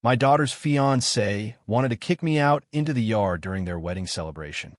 My daughter's fiancé wanted to kick me out into the yard during their wedding celebration.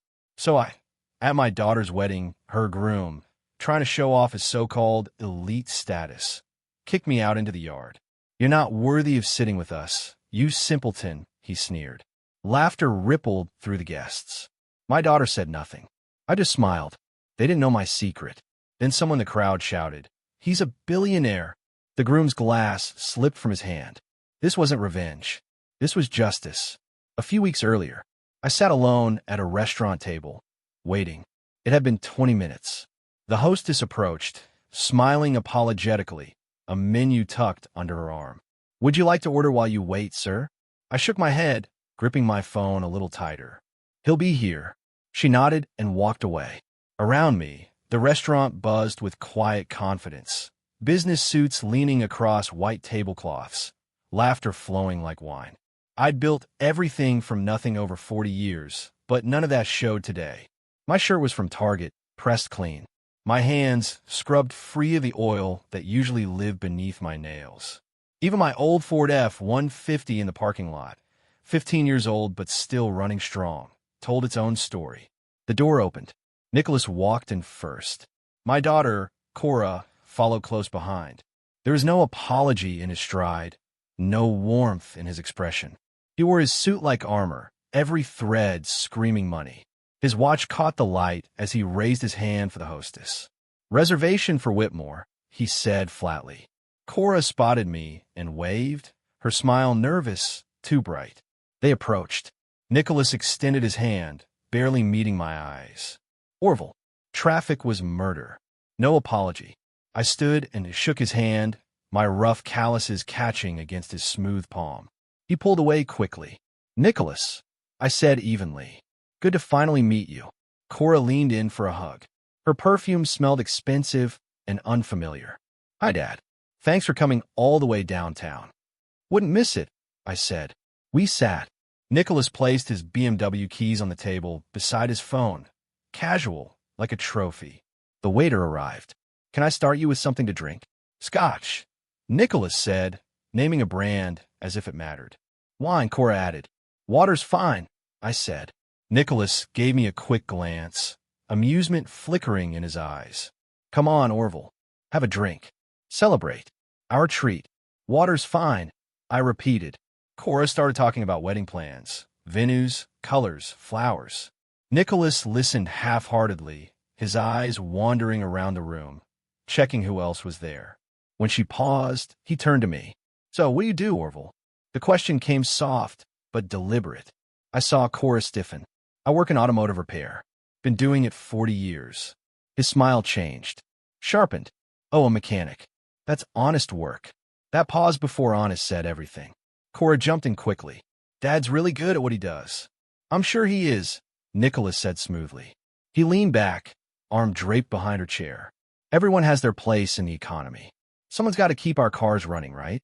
At my daughter's wedding, her groom, trying to show off his so-called elite status, kicked me out into the yard. "You're not worthy of sitting with us, you simpleton," he sneered. Laughter rippled through the guests. My daughter said nothing. I just smiled. They didn't know my secret. Then someone in the crowd shouted, "He's a billionaire." The groom's glass slipped from his hand. This wasn't revenge. This was justice. A few weeks earlier, I sat alone at a restaurant table, waiting. It had been 20 minutes. The hostess approached, smiling apologetically, a menu tucked under her arm. "Would you like to order while you wait, sir?" I shook my head, gripping my phone a little tighter. "He'll be here." She nodded and walked away. Around me, the restaurant buzzed with quiet confidence. Business suits leaning across white tablecloths, laughter flowing like wine. I'd built everything from nothing over 40 years, but none of that showed today. My shirt was from Target, pressed clean. My hands scrubbed free of the oil that usually lived beneath my nails. Even my old Ford F-150 in the parking lot, 15 years old but still running strong, told its own story. The door opened. Nicholas walked in first. My daughter, Cora, followed close behind. There was no apology in his stride, no warmth in his expression. He wore his suit like armor, every thread screaming money. His watch caught the light as he raised his hand for the hostess. "Reservation for Whitmore," he said flatly. Cora spotted me and waved, her smile nervous, too bright. They approached. Nicholas extended his hand, barely meeting my eyes. "Orville." Traffic was murder. No apology. I stood and shook his hand, my rough calluses catching against his smooth palm. He pulled away quickly. "Nicholas," I said evenly. "Good to finally meet you." Cora leaned in for a hug. Her perfume smelled expensive and unfamiliar. "Hi, Dad. Thanks for coming all the way downtown." "Wouldn't miss it," I said. We sat. Nicholas placed his BMW keys on the table beside his phone, casual, like a trophy. The waiter arrived. "Can I start you with something to drink?" "Scotch," Nicholas said, naming a brand as if it mattered. "Wine," Cora added. "Water's fine," I said. Nicholas gave me a quick glance, amusement flickering in his eyes. "Come on, Orville. Have a drink. Celebrate. Our treat." "Water's fine," I repeated. Cora started talking about wedding plans, venues, colors, flowers. Nicholas listened half-heartedly, his eyes wandering around the room, checking who else was there. When she paused, he turned to me. "So, what do you do, Orville?" The question came soft, but deliberate. I saw Cora stiffen. "I work in automotive repair. Been doing it 40 years. His smile changed, sharpened. "Oh, a mechanic. That's honest work." That pause before honest said everything. Cora jumped in quickly. "Dad's really good at what he does." "I'm sure he is," Nicholas said smoothly. He leaned back, arm draped behind her chair. "Everyone has their place in the economy. Someone's got to keep our cars running, right?"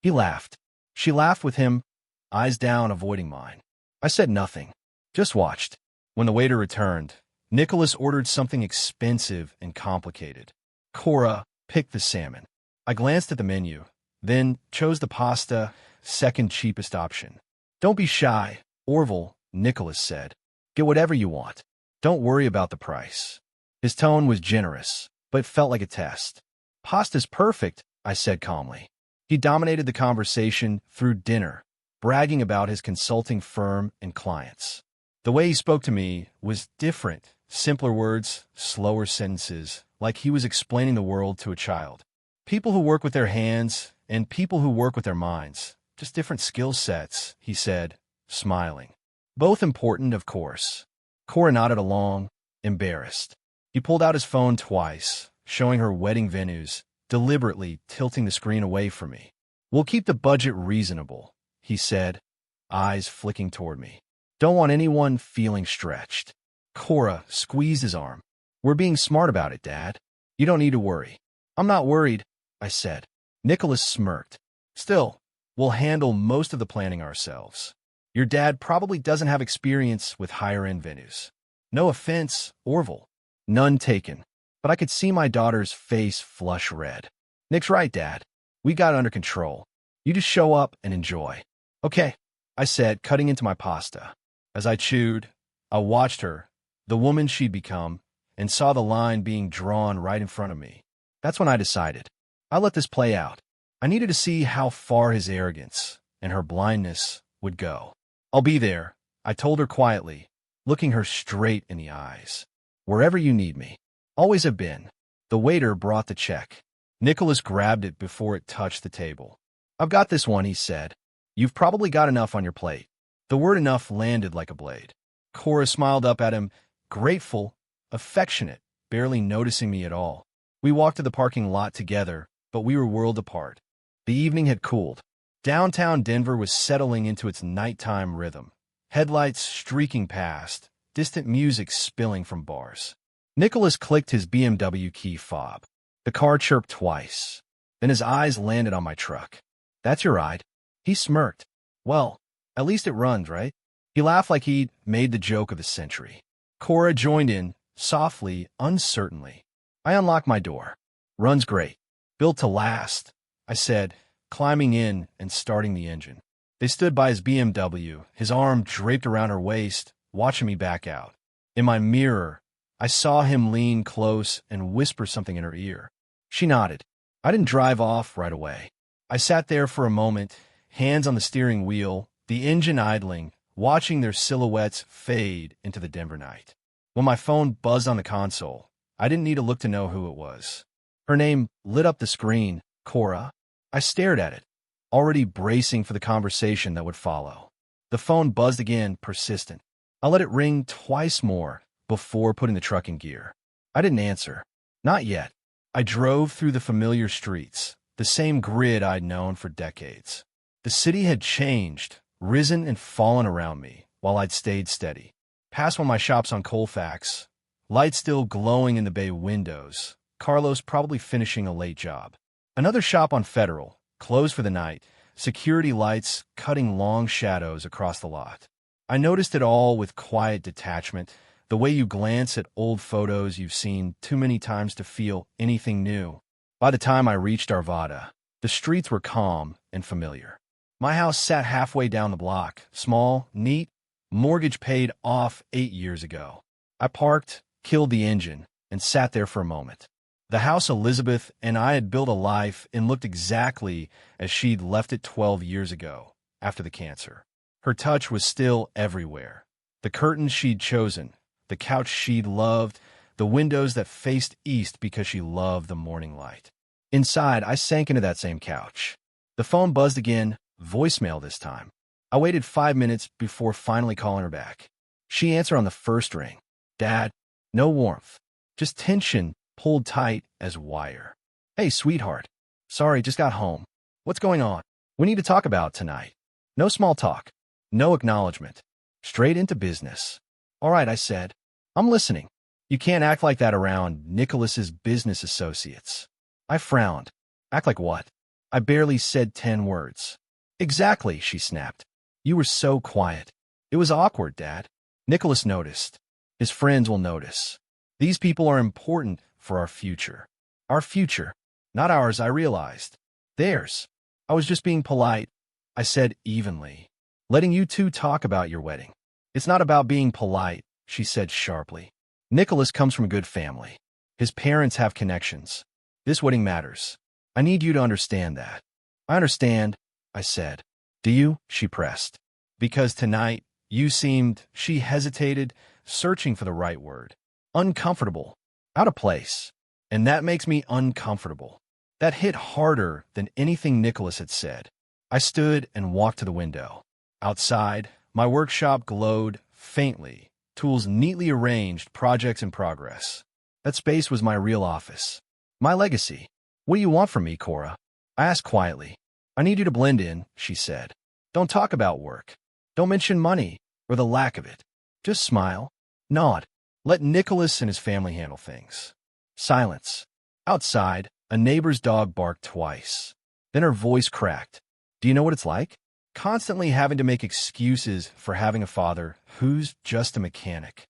He laughed. She laughed with him, eyes down, avoiding mine. I said nothing, just watched. When the waiter returned, Nicholas ordered something expensive and complicated. Cora picked the salmon. I glanced at the menu, then chose the pasta, second cheapest option. "Don't be shy, Orville," Nicholas said. "Get whatever you want. Don't worry about the price." His tone was generous, but felt like a test. "Pasta's perfect," I said calmly. He dominated the conversation through dinner, bragging about his consulting firm and clients. The way he spoke to me was different, simpler words, slower sentences, like he was explaining the world to a child. People who work with their hands and people who work with their minds, just different skill sets, he said, smiling. "Both important, of course." Cora nodded along, embarrassed. He pulled out his phone twice, showing her wedding venues, deliberately tilting the screen away from me. "We'll keep the budget reasonable," he said, eyes flicking toward me. "Don't want anyone feeling stretched." Cora squeezed his arm. "We're being smart about it, Dad. You don't need to worry." "I'm not worried," I said. Nicholas smirked. "Still, we'll handle most of the planning ourselves. Your dad probably doesn't have experience with higher-end venues." No offense, Orville. None taken. But I could see my daughter's face flush red. "Nick's right, Dad. We got it under control. You just show up and enjoy." Okay, I said, cutting into my pasta. As I chewed, I watched her, the woman she'd become, and saw the line being drawn right in front of me. That's when I decided. I'll let this play out. I needed to see how far his arrogance and her blindness would go. I'll be there, I told her quietly, looking her straight in the eyes. Wherever you need me. Always have been. The waiter brought the check. Nicholas grabbed it before it touched the table. I've got this one, he said. You've probably got enough on your plate. The word enough landed like a blade. Cora smiled up at him, grateful, affectionate, barely noticing me at all. We walked to the parking lot together, but we were worlds apart. The evening had cooled. Downtown Denver was settling into its nighttime rhythm. Headlights streaking past, distant music spilling from bars. Nicholas clicked his BMW key fob. The car chirped twice. Then his eyes landed on my truck. That's your ride. He smirked. Well, at least it runs, right? He laughed like he'd made the joke of the century. Cora joined in, softly, uncertainly. I unlocked my door. Runs great. Built to last, I said, climbing in and starting the engine. They stood by his BMW, his arm draped around her waist, watching me back out. In my mirror, I saw him lean close and whisper something in her ear. She nodded. I didn't drive off right away. I sat there for a moment, hands on the steering wheel, the engine idling, watching their silhouettes fade into the Denver night. When my phone buzzed on the console, I didn't need to look to know who it was. Her name lit up the screen, Cora. I stared at it, already bracing for the conversation that would follow. The phone buzzed again, persistent. I let it ring twice more before putting the truck in gear. I didn't answer. Not yet. I drove through the familiar streets, the same grid I'd known for decades. The city had changed, risen and fallen around me, while I'd stayed steady. Past one of my shops on Colfax, lights still glowing in the bay windows, Carlos probably finishing a late job. Another shop on Federal, closed for the night, security lights cutting long shadows across the lot. I noticed it all with quiet detachment, the way you glance at old photos you've seen too many times to feel anything new. By the time I reached Arvada, the streets were calm and familiar. My house sat halfway down the block, small, neat, mortgage paid off 8 years ago. I parked, killed the engine, and sat there for a moment. The house Elizabeth and I had built a life and looked exactly as she'd left it 12 years ago, after the cancer. Her touch was still everywhere. The curtains she'd chosen, the couch she'd loved, the windows that faced east because she loved the morning light. Inside, I sank into that same couch. The phone buzzed again, voicemail this time. I waited 5 minutes before finally calling her back. She answered on the first ring. Dad, no warmth, just tension pulled tight as wire. Hey, sweetheart. Sorry, just got home. What's going on? We need to talk about tonight. No small talk. No acknowledgement. Straight into business. All right, I said. I'm listening. You can't act like that around Nicholas's business associates. I frowned. Act like what? I barely said 10 words. Exactly, she snapped. You were so quiet. It was awkward, Dad. Nicholas noticed. His friends will notice. These people are important for our future. Our future. Not ours, I realized. Theirs. I was just being polite, I said evenly. Letting you two talk about your wedding. It's not about being polite, she said sharply. Nicholas comes from a good family. His parents have connections. This wedding matters. I need you to understand that. I understand, I said. Do you? She pressed. Because tonight, you seemed, she hesitated, searching for the right word. Uncomfortable. Out of place. And that makes me uncomfortable. That hit harder than anything Nicholas had said. I stood and walked to the window. Outside, my workshop glowed faintly, tools neatly arranged, projects in progress. That space was my real office. My legacy. What do you want from me, Cora? I asked quietly. I need you to blend in, she said. Don't talk about work. Don't mention money, or the lack of it. Just smile. Nod. Let Nicholas and his family handle things. Silence. Outside, a neighbor's dog barked twice. Then her voice cracked. Do you know what it's like? Constantly having to make excuses for having a father who's just a mechanic.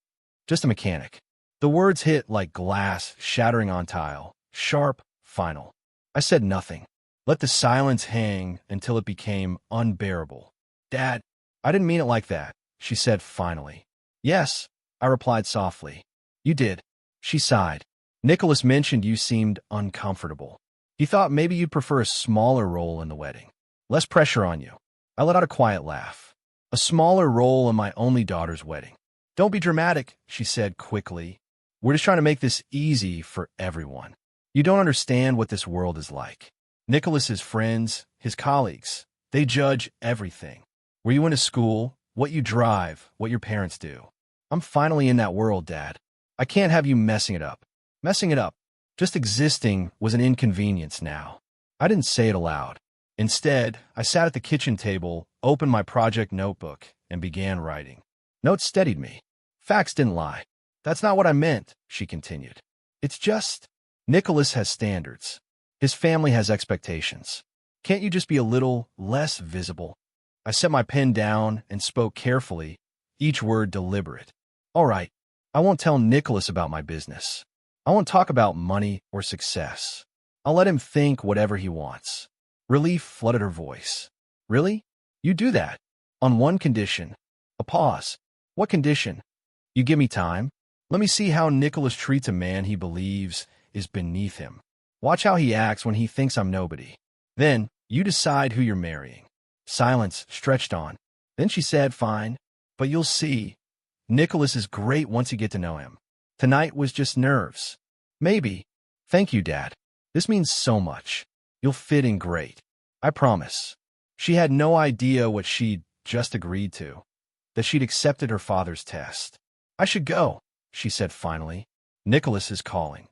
Just a mechanic. The words hit like glass shattering on tile. Sharp, final. I said nothing. Let the silence hang until it became unbearable. Dad, I didn't mean it like that, she said finally. Yes, I replied softly. You did. She sighed. Nicholas mentioned you seemed uncomfortable. He thought maybe you'd prefer a smaller role in the wedding. Less pressure on you. I let out a quiet laugh. A smaller role in my only daughter's wedding. Don't be dramatic, she said quickly. We're just trying to make this easy for everyone. You don't understand what this world is like. Nicholas's friends, his colleagues, they judge everything. Where you went to school, what you drive, what your parents do. I'm finally in that world, Dad. I can't have you messing it up. Messing it up. Just existing was an inconvenience now. I didn't say it aloud. Instead, I sat at the kitchen table, opened my project notebook, and began writing. Notes steadied me. Facts didn't lie. That's not what I meant, she continued. It's just, Nicholas has standards. His family has expectations. Can't you just be a little less visible? I set my pen down and spoke carefully, each word deliberate. All right, I won't tell Nicholas about my business. I won't talk about money or success. I'll let him think whatever he wants. Relief flooded her voice. Really? You do that? On one condition. A pause. What condition? You give me time. Let me see how Nicholas treats a man he believes is beneath him. Watch how he acts when he thinks I'm nobody. Then, you decide who you're marrying. Silence stretched on. Then she said, fine, but you'll see. Nicholas is great once you get to know him. Tonight was just nerves. Maybe. Thank you, Dad. This means so much. You'll fit in great. I promise. She had no idea what she'd just agreed to, that she'd accepted her father's test. I should go, she said finally. Nicholas is calling.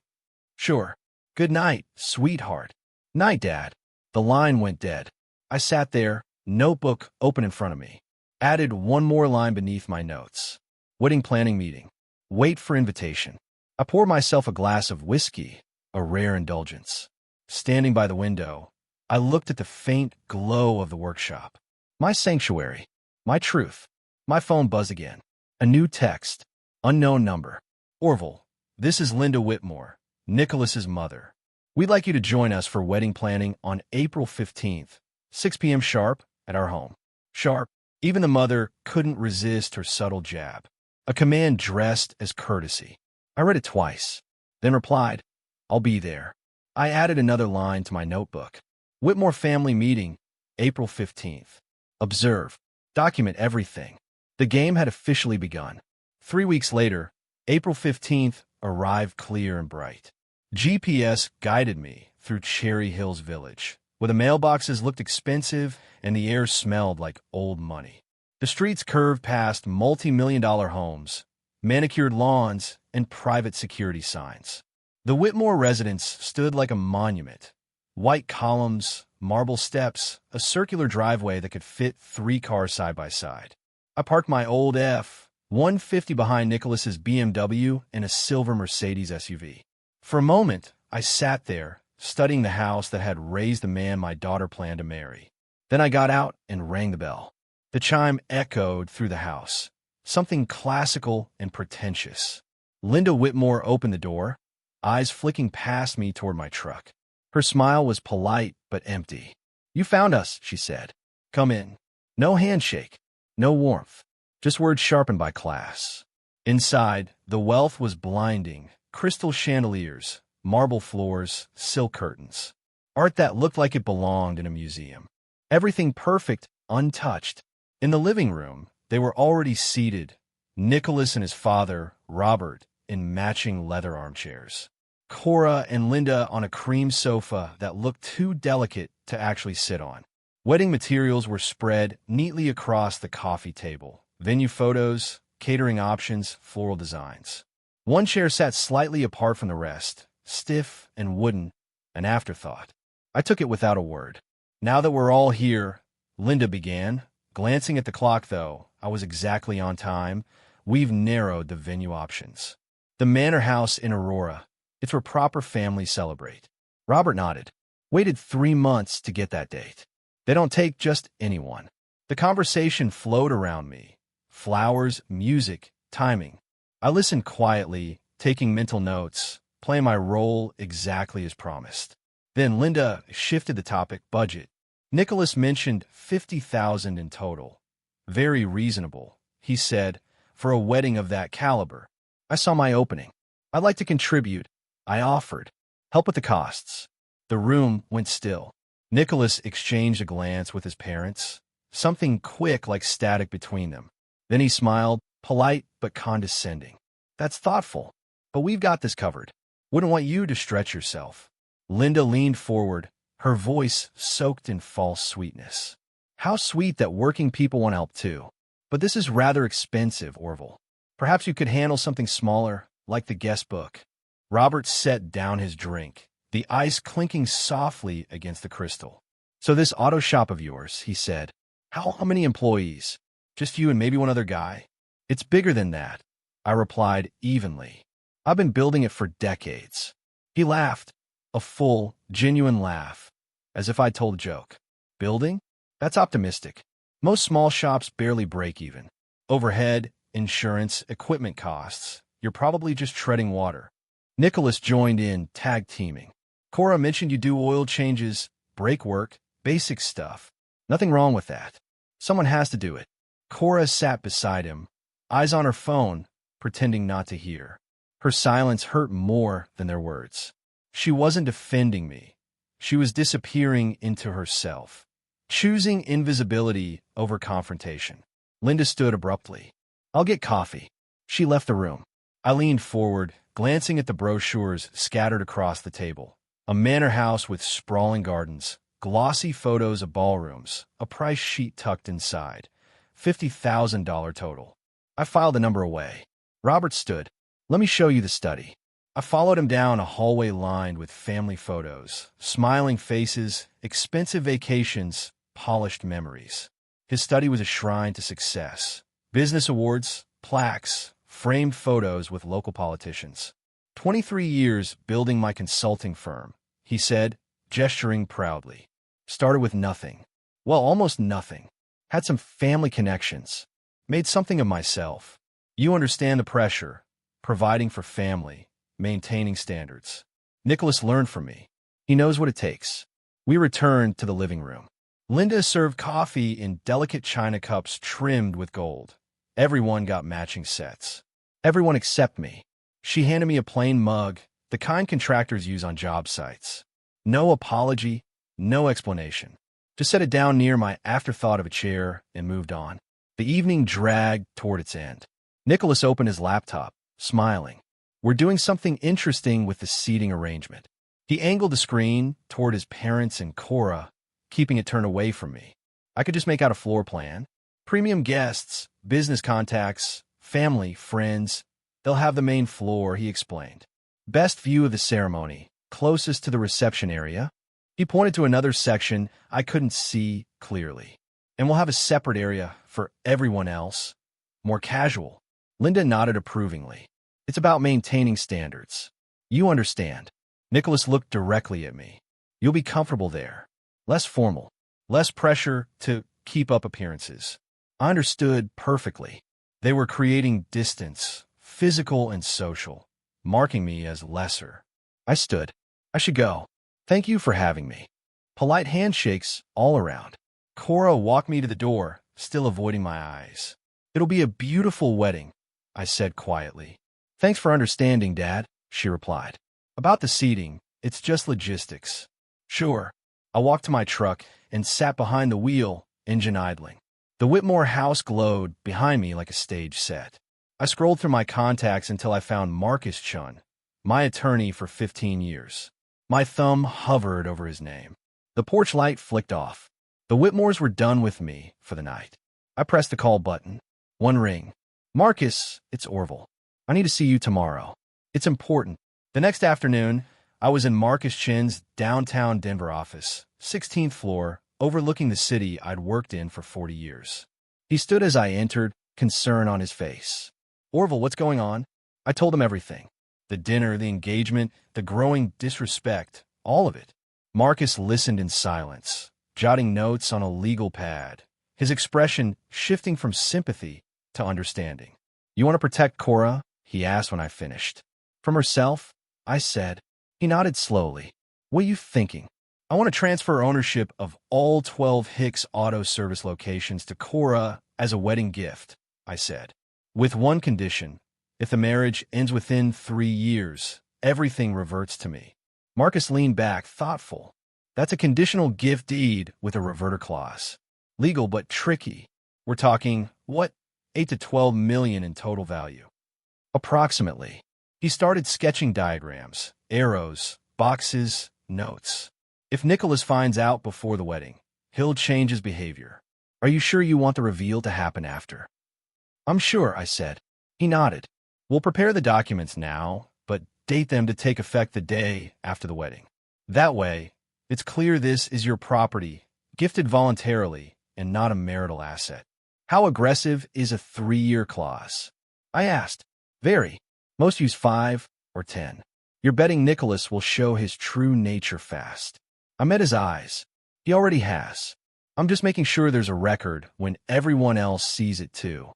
Sure. Good night, sweetheart. Night, Dad. The line went dead. I sat there, notebook open in front of me. Added one more line beneath my notes. Wedding planning meeting. Wait for invitation. I poured myself a glass of whiskey, a rare indulgence. Standing by the window, I looked at the faint glow of the workshop. My sanctuary. My truth. My phone buzzed again. A new text. Unknown number. Orville, this is Linda Whitmore, Nicholas's mother. We'd like you to join us for wedding planning on April 15th, 6 p.m. sharp, at our home. Sharp. Even the mother couldn't resist her subtle jab. A command dressed as courtesy. I read it twice, then replied, I'll be there. I added another line to my notebook. Whitmore family meeting, April 15th. Observe. Document everything. The game had officially begun. 3 weeks later, April 15th arrived clear and bright. GPS guided me through Cherry Hills Village, where the mailboxes looked expensive and the air smelled like old money. The streets curved past multi-million-dollar homes, manicured lawns, and private security signs. The Whitmore residence stood like a monument. White columns, marble steps, a circular driveway that could fit 3 cars side by side. I parked my old F-150 behind Nicholas's BMW and a silver Mercedes SUV. For a moment, I sat there, studying the house that had raised the man my daughter planned to marry. Then I got out and rang the bell. The chime echoed through the house, something classical and pretentious. Linda Whitmore opened the door, eyes flicking past me toward my truck. Her smile was polite but empty. You found us, she said. Come in. No handshake, no warmth, just words sharpened by class. Inside, the wealth was blinding. Crystal chandeliers, marble floors, silk curtains. Art that looked like it belonged in a museum. Everything perfect, untouched. In the living room, they were already seated, Nicholas and his father, Robert, in matching leather armchairs. Cora and Linda on a cream sofa that looked too delicate to actually sit on. Wedding materials were spread neatly across the coffee table. Venue photos, catering options, floral designs. One chair sat slightly apart from the rest, stiff and wooden, an afterthought. I took it without a word. Now that we're all here, Linda began. Glancing at the clock, though, I was exactly on time. We've narrowed the venue options. The Manor House in Aurora. It's where proper families celebrate. Robert nodded. Waited 3 months to get that date. They don't take just anyone. The conversation flowed around me. Flowers, music, timing. I listened quietly, taking mental notes, playing my role exactly as promised. Then Linda shifted the topic, budget. Nicholas mentioned $50,000 in total, Very reasonable, he said, for a wedding of that caliber. I saw my opening. I'd like to contribute, I offered. Help with the costs. The room went still. Nicholas exchanged a glance with his parents, something quick like static between them. Then he smiled, polite but condescending. That's thoughtful, but we've got this covered. Wouldn't want you to stretch yourself. Linda leaned forward, her voice soaked in false sweetness. How sweet that working people want help too. But this is rather expensive, Orville. Perhaps you could handle something smaller, like the guest book. Robert set down his drink, the ice clinking softly against the crystal. So this auto shop of yours, he said. How many employees? Just you and maybe one other guy? It's bigger than that, I replied evenly. I've been building it for decades. He laughed, a full, genuine laugh, as if I'd told a joke. Building? That's optimistic. Most small shops barely break even. Overhead, insurance, equipment costs. You're probably just treading water. Nicholas joined in, tag-teaming. Cora mentioned you do oil changes, brake work, basic stuff. Nothing wrong with that. Someone has to do it. Cora sat beside him, eyes on her phone, pretending not to hear. Her silence hurt more than their words. She wasn't defending me. She was disappearing into herself, choosing invisibility over confrontation. Linda stood abruptly. I'll get coffee. She left the room. I leaned forward, glancing at the brochures scattered across the table. A manor house with sprawling gardens, glossy photos of ballrooms, a price sheet tucked inside. $50,000 total. I filed the number away. Robert stood. Let me show you the study. I followed him down a hallway lined with family photos, smiling faces, expensive vacations, polished memories. His study was a shrine to success. Business awards, plaques, framed photos with local politicians. 23 years building my consulting firm, he said, gesturing proudly. Started with nothing. Well, almost nothing. Had some family connections. Made something of myself. You understand the pressure, providing for family, maintaining standards. Nicholas learned from me. He knows what it takes. We returned to the living room. Linda served coffee in delicate china cups trimmed with gold. Everyone got matching sets. Everyone except me. She handed me a plain mug, the kind contractors use on job sites. No apology, no explanation. Just set it down near my afterthought of a chair and moved on. The evening dragged toward its end. Nicholas opened his laptop, smiling. We're doing something interesting with the seating arrangement. He angled the screen toward his parents and Cora, keeping it turned away from me. I could just make out a floor plan. Premium guests, business contacts, family, friends. They'll have the main floor, he explained. Best view of the ceremony, closest to the reception area. He pointed to another section I couldn't see clearly. And we'll have a separate area for everyone else. More casual. Linda nodded approvingly. It's about maintaining standards. You understand. Nicholas looked directly at me. You'll be comfortable there. Less formal. Less pressure to keep up appearances. I understood perfectly. They were creating distance, physical and social, marking me as lesser. I stood. I should go. Thank you for having me. Polite handshakes all around. Cora walked me to the door, still avoiding my eyes. It'll be a beautiful wedding, I said quietly. Thanks for understanding, Dad, she replied. About the seating, it's just logistics. Sure. I walked to my truck and sat behind the wheel, engine idling. The Whitmore house glowed behind me like a stage set. I scrolled through my contacts until I found Marcus Chun, my attorney for 15 years. My thumb hovered over his name. The porch light flicked off. The Whitmores were done with me for the night. I pressed the call button. One ring. Marcus, it's Orville. I need to see you tomorrow. It's important. The next afternoon, I was in Marcus Chin's downtown Denver office, 16th floor, overlooking the city I'd worked in for 40 years. He stood as I entered, concern on his face. Orville, what's going on? I told him everything. The dinner, the engagement, the growing disrespect, all of it. Marcus listened in silence, jotting notes on a legal pad, his expression shifting from sympathy to understanding. You want to protect Cora? He asked when I finished. From herself? I said. He nodded slowly. What are you thinking? I want to transfer ownership of all 12 Hicks Auto Service locations to Cora as a wedding gift, I said. With one condition. If the marriage ends within 3 years, everything reverts to me. Marcus leaned back, thoughtful. That's a conditional gift deed with a reverter clause. Legal but tricky. We're talking, what, 8 to 12 million in total value. Approximately. He started sketching diagrams, arrows, boxes, notes. If Nicholas finds out before the wedding, he'll change his behavior. Are you sure you want the reveal to happen after? I'm sure, I said. He nodded. We'll prepare the documents now, but date them to take effect the day after the wedding. That way, it's clear this is your property, gifted voluntarily, and not a marital asset. How aggressive is a 3-year clause? I asked. Very. Most use 5 or 10. You're betting Nicholas will show his true nature fast. I met his eyes. He already has. I'm just making sure there's a record when everyone else sees it too.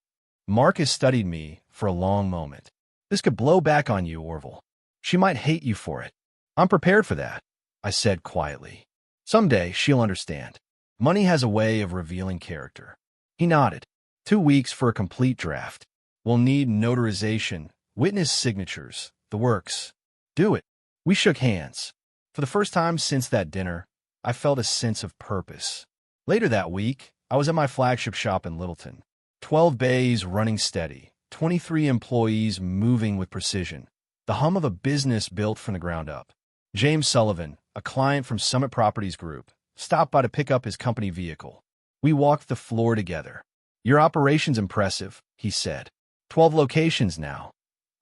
Marcus studied me for a long moment. This could blow back on you, Orville. She might hate you for it. I'm prepared for that, I said quietly. Someday she'll understand. Money has a way of revealing character. He nodded. 2 weeks for a complete draft. We'll need notarization, witness signatures, the works. Do it. We shook hands. For the first time since that dinner, I felt a sense of purpose. Later that week, I was at my flagship shop in Littleton. 12 bays running steady, 23 employees moving with precision. The hum of a business built from the ground up. James Sullivan, a client from Summit Properties Group, stopped by to pick up his company vehicle. We walked the floor together. Your operation's impressive, he said. 12 locations now.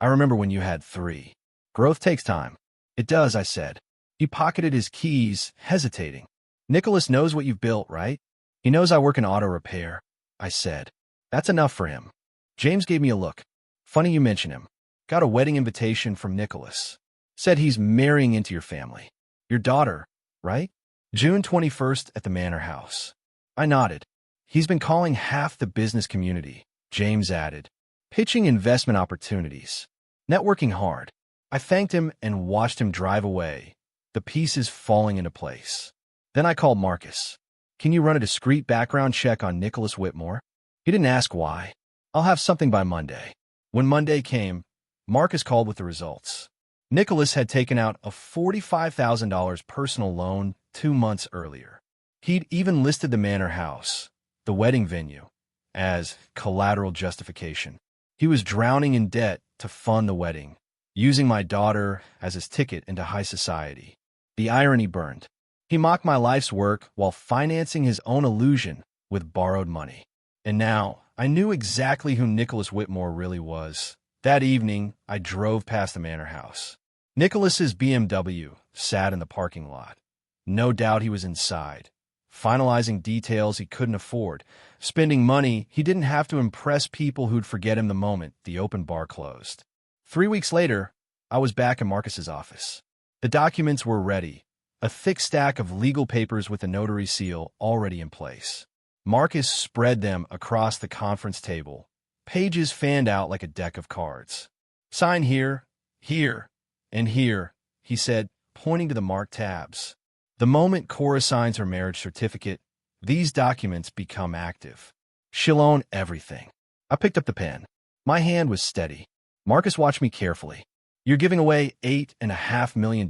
I remember when you had 3. Growth takes time. It does, I said. He pocketed his keys, hesitating. Nicholas knows what you've built, right? He knows I work in auto repair, I said. That's enough for him. James gave me a look. Funny you mention him. Got a wedding invitation from Nicholas. Said he's marrying into your family. Your daughter, right? June 21st at the Manor House. I nodded. He's been calling half the business community, James added. Pitching investment opportunities. Networking hard. I thanked him and watched him drive away, the pieces falling into place. Then I called Marcus. Can you run a discreet background check on Nicholas Whitmore? He didn't ask why. I'll have something by Monday. When Monday came, Marcus called with the results. Nicholas had taken out a $45,000 personal loan 2 months earlier. He'd even listed the Manor House, the wedding venue, as collateral justification. He was drowning in debt to fund the wedding, using my daughter as his ticket into high society. The irony burned. He mocked my life's work while financing his own illusion with borrowed money. And now, I knew exactly who Nicholas Whitmore really was. That evening, I drove past the Manor House. Nicholas's BMW sat in the parking lot. No doubt he was inside, finalizing details he couldn't afford, spending money he didn't have to impress people who'd forget him the moment the open bar closed. 3 weeks later, I was back in Marcus's office. The documents were ready, a thick stack of legal papers with a notary seal already in place. Marcus spread them across the conference table, pages fanned out like a deck of cards. Sign here, here, and here, he said, pointing to the marked tabs. The moment Cora signs her marriage certificate, these documents become active. She'll own everything. I picked up the pen. My hand was steady. Marcus watched me carefully. You're giving away $8.5 million,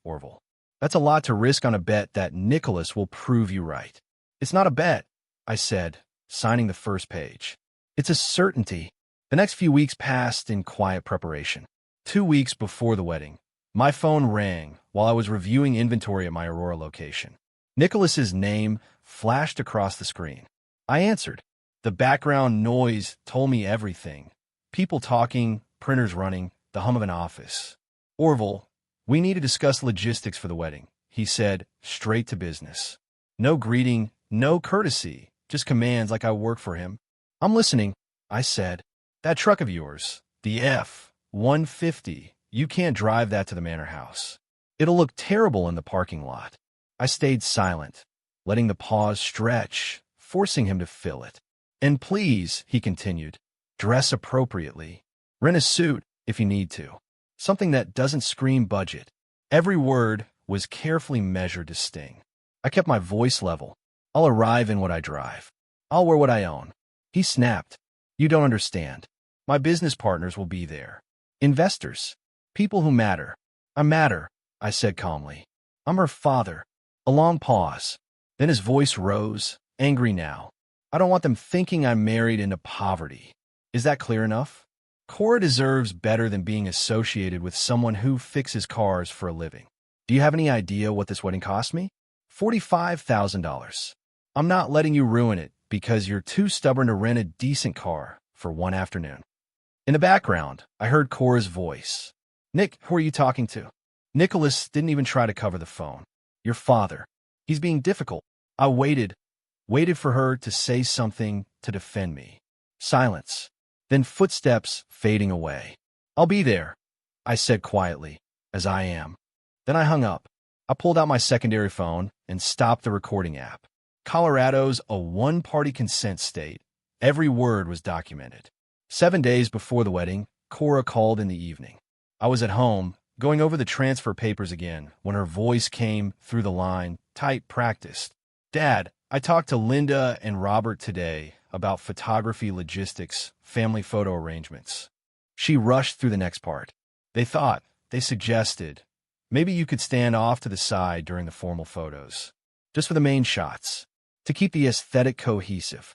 Orville. That's a lot to risk on a bet that Nicholas will prove you right. It's not a bet, I said, signing the first page. It's a certainty. The next few weeks passed in quiet preparation. 2 weeks before the wedding, my phone rang while I was reviewing inventory at my Aurora location. Nicholas's name flashed across the screen. I answered. The background noise told me everything. People talking, printers running, the hum of an office. Orville, we need to discuss logistics for the wedding, he said, straight to business. No greeting, no courtesy, just commands like I work for him. I'm listening, I said. That truck of yours, the F-150, you can't drive that to the Manor House. It'll look terrible in the parking lot. I stayed silent, letting the pause stretch, forcing him to fill it. And please, he continued, dress appropriately. Rent a suit if you need to. Something that doesn't scream budget. Every word was carefully measured to sting. I kept my voice level. I'll arrive in what I drive. I'll wear what I own. He snapped. You don't understand. My business partners will be there. Investors. People who matter. I matter, I said calmly. I'm her father. A long pause. Then his voice rose, angry now. I don't want them thinking I'm married into poverty. Is that clear enough? Cora deserves better than being associated with someone who fixes cars for a living. Do you have any idea what this wedding cost me? $45,000. I'm not letting you ruin it because you're too stubborn to rent a decent car for one afternoon. In the background, I heard Cora's voice. Nick, who are you talking to? Nicholas didn't even try to cover the phone. Your father. He's being difficult. I waited for her to say something to defend me. Silence. Then footsteps fading away. I'll be there, I said quietly, as I am. Then I hung up. I pulled out my secondary phone and stopped the recording app. Colorado's a one-party consent state. Every word was documented. 7 days before the wedding, Cora called in the evening. I was at home, going over the transfer papers again, when her voice came through the line, tight, practiced. Dad, I talked to Linda and Robert today about photography logistics, family photo arrangements. She rushed through the next part. They suggested, maybe you could stand off to the side during the formal photos, just for the main shots, to keep the aesthetic cohesive.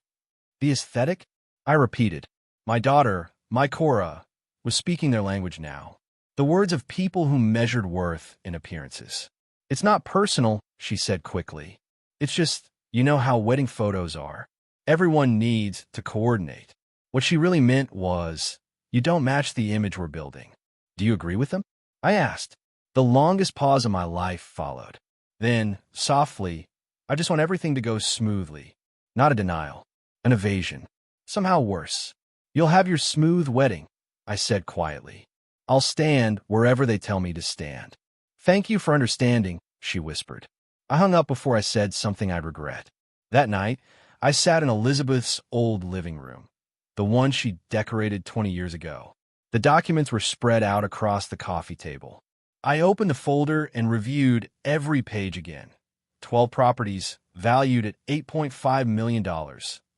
The aesthetic? I repeated. My daughter, my Cora, was speaking their language now. The words of people who measured worth in appearances. It's not personal, she said quickly. It's just, you know how wedding photos are. Everyone needs to coordinate. What she really meant was, you don't match the image we're building. Do you agree with them? I asked. The longest pause of my life followed. Then, softly, I just want everything to go smoothly. Not a denial. An evasion. Somehow worse. You'll have your smooth wedding, I said quietly. I'll stand wherever they tell me to stand. Thank you for understanding, she whispered. I hung up before I said something I'd regret. That night, I sat in Elizabeth's old living room, the one she decorated 20 years ago. The documents were spread out across the coffee table. I opened the folder and reviewed every page again. 12 properties valued at $8.5 million,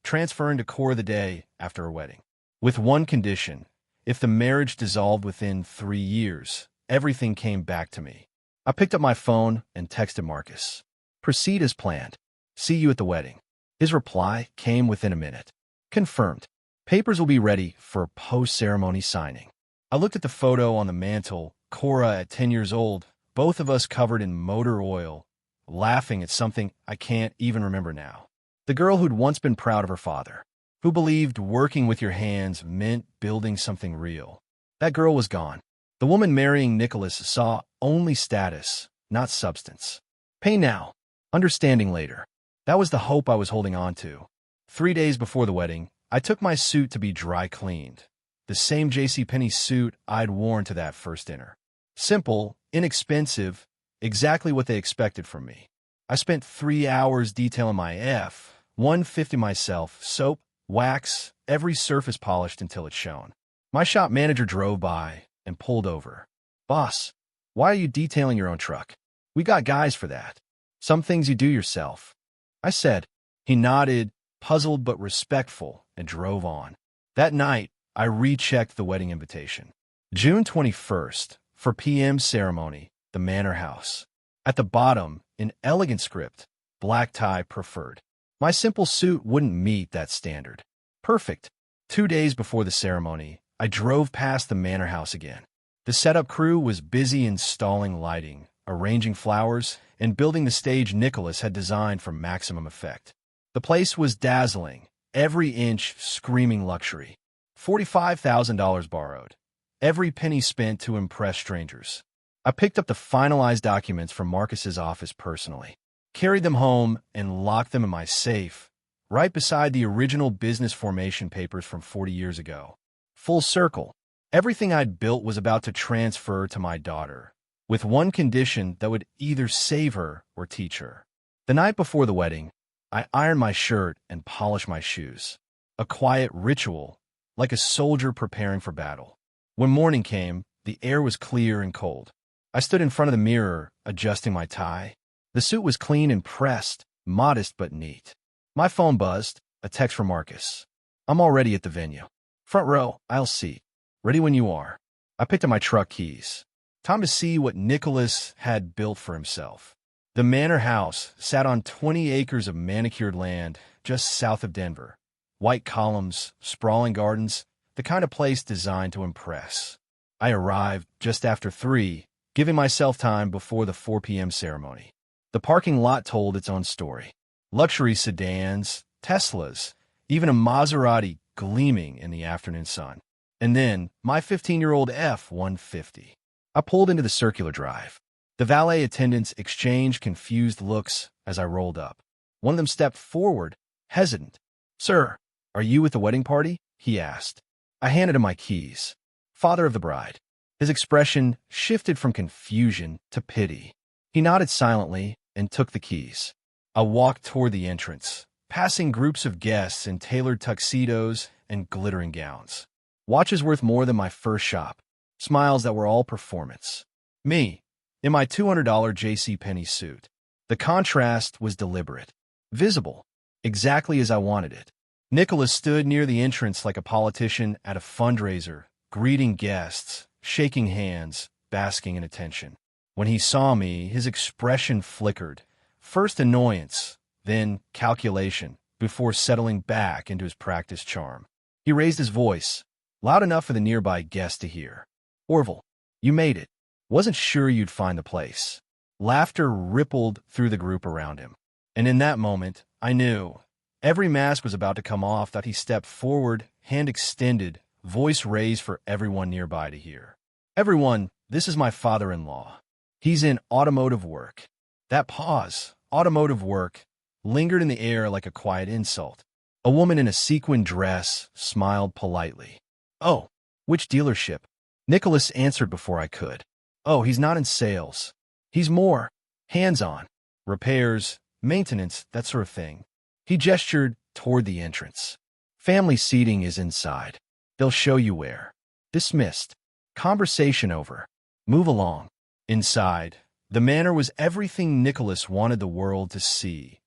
transferring to Cora the day after her wedding. With one condition, if the marriage dissolved within 3 years, everything came back to me. I picked up my phone and texted Marcus. Proceed as planned. See you at the wedding. His reply came within a minute. Confirmed. Papers will be ready for post-ceremony signing. I looked at the photo on the mantle, Cora at 10 years old, both of us covered in motor oil, laughing at something I can't even remember now. The girl who'd once been proud of her father, who believed working with your hands meant building something real. That girl was gone. The woman marrying Nicholas saw only status, not substance. Pain now, understanding later. That was the hope I was holding on to. 3 days before the wedding, I took my suit to be dry cleaned. The same JCPenney suit I'd worn to that first dinner. Simple, inexpensive, exactly what they expected from me. I spent 3 hours detailing my F-150 myself, soap, wax, every surface polished until it shone. My shop manager drove by and pulled over. Boss, why are you detailing your own truck? We got guys for that. Some things you do yourself. I said. He nodded, puzzled but respectful, and drove on. That night, I rechecked the wedding invitation. June 21st, for PM ceremony, the Manor House. At the bottom, in elegant script, black tie preferred. My simple suit wouldn't meet that standard. Perfect. 2 days before the ceremony, I drove past the Manor House again. The setup crew was busy installing lighting, arranging flowers, and building the stage Nicholas had designed for maximum effect. The place was dazzling, every inch screaming luxury. $45,000 borrowed. Every penny spent to impress strangers. I picked up the finalized documents from Marcus's office personally, carried them home, and locked them in my safe, right beside the original business formation papers from 40 years ago. Full circle. Everything I'd built was about to transfer to my daughter, with one condition that would either save her or teach her. The night before the wedding, I ironed my shirt and polished my shoes. A quiet ritual, like a soldier preparing for battle. When morning came, the air was clear and cold. I stood in front of the mirror, adjusting my tie. The suit was clean and pressed, modest but neat. My phone buzzed, a text from Marcus. I'm already at the venue. Front row, aisle seat. Ready when you are. I picked up my truck keys. Time to see what Nicholas had built for himself. The manor house sat on 20 acres of manicured land just south of Denver. White columns, sprawling gardens, the kind of place designed to impress. I arrived just after 3, giving myself time before the 4 p.m. ceremony. The parking lot told its own story. Luxury sedans, Teslas, even a Maserati gleaming in the afternoon sun. And then my 15-year-old F-150. I pulled into the circular drive. The valet attendants exchanged confused looks as I rolled up. One of them stepped forward, hesitant. "Sir, are you at the wedding party?" he asked. I handed him my keys. Father of the bride. His expression shifted from confusion to pity. He nodded silently and took the keys. I walked toward the entrance, passing groups of guests in tailored tuxedos and glittering gowns. Watches worth more than my first shop. Smiles that were all performance. Me, in my $200 JCPenney suit. The contrast was deliberate. Visible. Exactly as I wanted it. Nicholas stood near the entrance like a politician at a fundraiser, greeting guests, shaking hands, basking in attention. When he saw me, his expression flickered. First annoyance, then calculation, before settling back into his practiced charm. He raised his voice, loud enough for the nearby guests to hear. "Orville, you made it. Wasn't sure you'd find the place." Laughter rippled through the group around him. And in that moment, I knew. Every mask was about to come off that he stepped forward, hand extended, voice raised for everyone nearby to hear. "Everyone, this is my father-in-law. He's in automotive work." That pause, automotive work, lingered in the air like a quiet insult. A woman in a sequin dress smiled politely. "Oh, which dealership?" Nicholas answered before I could. "Oh, he's not in sales. He's more hands-on. Repairs, maintenance, that sort of thing." He gestured toward the entrance. "Family seating is inside. They'll show you where." Dismissed. Conversation over. Move along. Inside, the manor was everything Nicholas wanted the world to see.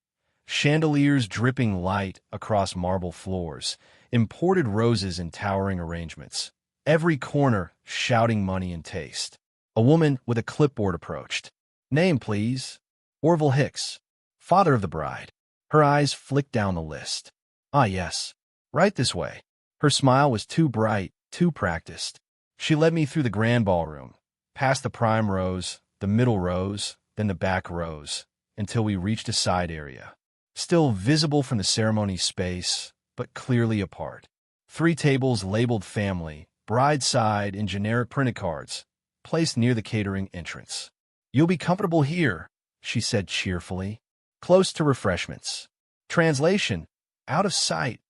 Chandeliers dripping light across marble floors, imported roses in towering arrangements. Every corner shouting money and taste. A woman with a clipboard approached. "Name, please." "Orville Hicks, father of the bride." Her eyes flicked down the list. "Ah, yes. Right this way." Her smile was too bright, too practiced. She led me through the grand ballroom, past the prime rows, the middle rows, then the back rows, until we reached a side area. Still visible from the ceremony space, but clearly apart. 3 tables labeled family, bride side in generic printed cards, placed near the catering entrance. "You'll be comfortable here," she said cheerfully. "Close to refreshments." Translation: out of sight,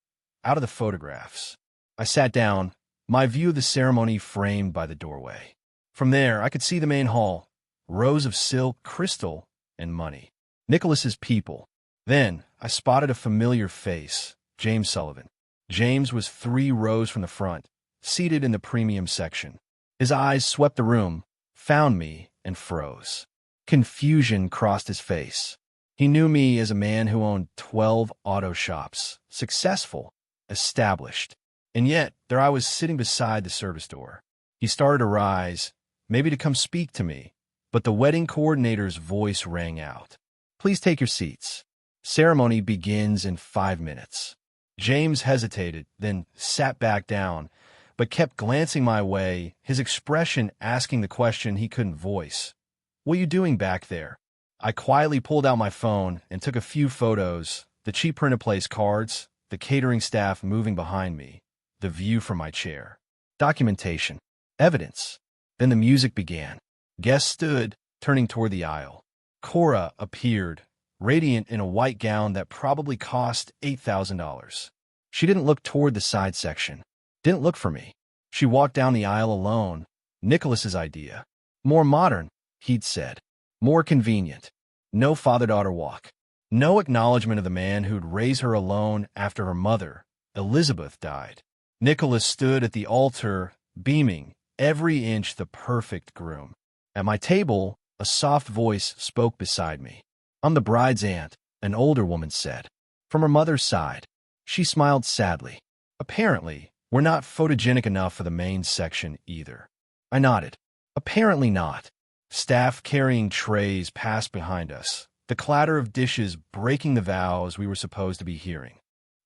out of the photographs. I sat down, my view of the ceremony framed by the doorway. From there, I could see the main hall, rows of silk, crystal, and money. Nicholas's people. Then, I spotted a familiar face, James Sullivan. James was 3 rows from the front, seated in the premium section. His eyes swept the room, found me, and froze. Confusion crossed his face. He knew me as a man who owned 12 auto shops, successful, established. And yet, there I was sitting beside the service door. He started to rise, maybe to come speak to me, but the wedding coordinator's voice rang out. "Please take your seats. Ceremony begins in 5 minutes." James hesitated, then sat back down, but kept glancing my way, his expression asking the question he couldn't voice. "What are you doing back there?" I quietly pulled out my phone and took a few photos, the cheap printed place cards, the catering staff moving behind me, the view from my chair. Documentation. Evidence. Then the music began. Guests stood, turning toward the aisle. Cora appeared, radiant in a white gown that probably cost $8,000. She didn't look toward the side section. Didn't look for me. She walked down the aisle alone. Nicholas's idea. More modern, he'd said. More convenient. No father-daughter walk. No acknowledgement of the man who'd raised her alone after her mother, Elizabeth, died. Nicholas stood at the altar, beaming, every inch the perfect groom. At my table, a soft voice spoke beside me. "I'm the bride's aunt," an older woman said. "From her mother's side." She smiled sadly. Apparently, we're not photogenic enough for the main section either. I nodded. Apparently not. Staff carrying trays passed behind us, the clatter of dishes breaking the vows we were supposed to be hearing.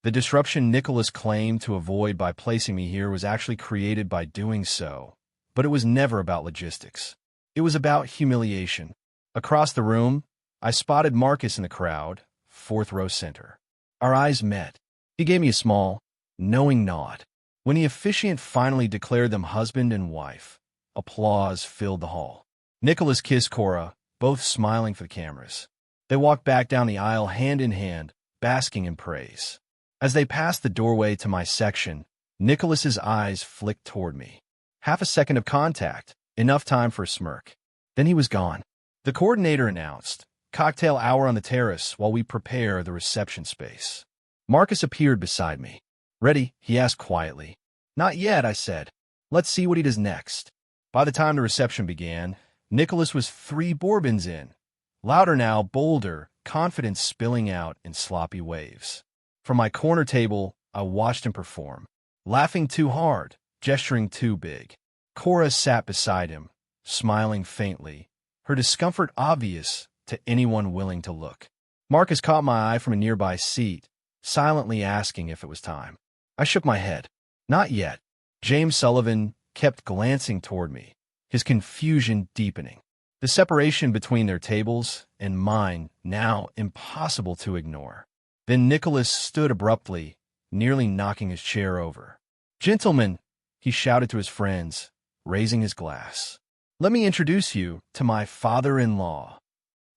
The disruption Nicholas claimed to avoid by placing me here was actually created by doing so, but it was never about logistics. It was about humiliation. Across the room, I spotted Marcus in the crowd, fourth row center. Our eyes met. He gave me a small, knowing nod. When the officiant finally declared them husband and wife, applause filled the hall. Nicholas kissed Cora, both smiling for the cameras. They walked back down the aisle hand in hand, basking in praise. As they passed the doorway to my section, Nicholas's eyes flicked toward me. Half a second of contact, enough time for a smirk. Then he was gone. The coordinator announced, "Cocktail hour on the terrace while we prepare the reception space." Marcus appeared beside me. "Ready?" he asked quietly. "Not yet," I said. "Let's see what he does next." By the time the reception began, Nicholas was 3 bourbons in. Louder now, bolder, confidence spilling out in sloppy waves. From my corner table, I watched him perform. Laughing too hard, gesturing too big. Cora sat beside him, smiling faintly, her discomfort obvious to anyone willing to look. Marcus caught my eye from a nearby seat, silently asking if it was time. I shook my head. Not yet. James Sullivan kept glancing toward me, his confusion deepening. The separation between their tables and mine now impossible to ignore. Then Nicholas stood abruptly, nearly knocking his chair over. "Gentlemen," he shouted to his friends, raising his glass. "Let me introduce you to my father-in-law."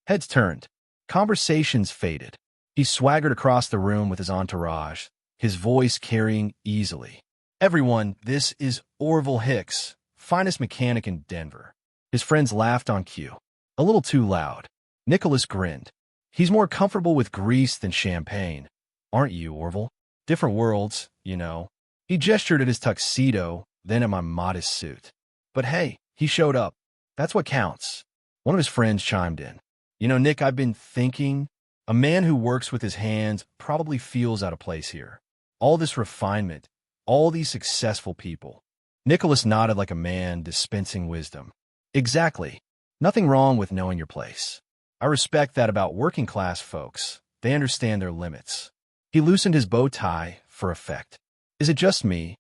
Heads turned. Conversations faded. He swaggered across the room with his entourage, his voice carrying easily. "Everyone, this is Orville Hicks, finest mechanic in Denver." His friends laughed on cue. A little too loud. Nicholas grinned. "He's more comfortable with grease than champagne. Aren't you, Orville? Different worlds, you know." He gestured at his tuxedo, then at my modest suit. "But hey, he showed up. That's what counts." One of his friends chimed in. "You know, Nick, I've been thinking, a man who works with his hands probably feels out of place here. All this refinement, all these successful people." Nicholas nodded like a man dispensing wisdom. "Exactly. Nothing wrong with knowing your place. I respect that about working-class folks. They understand their limits." He loosened his bow tie for effect. "Is it just me,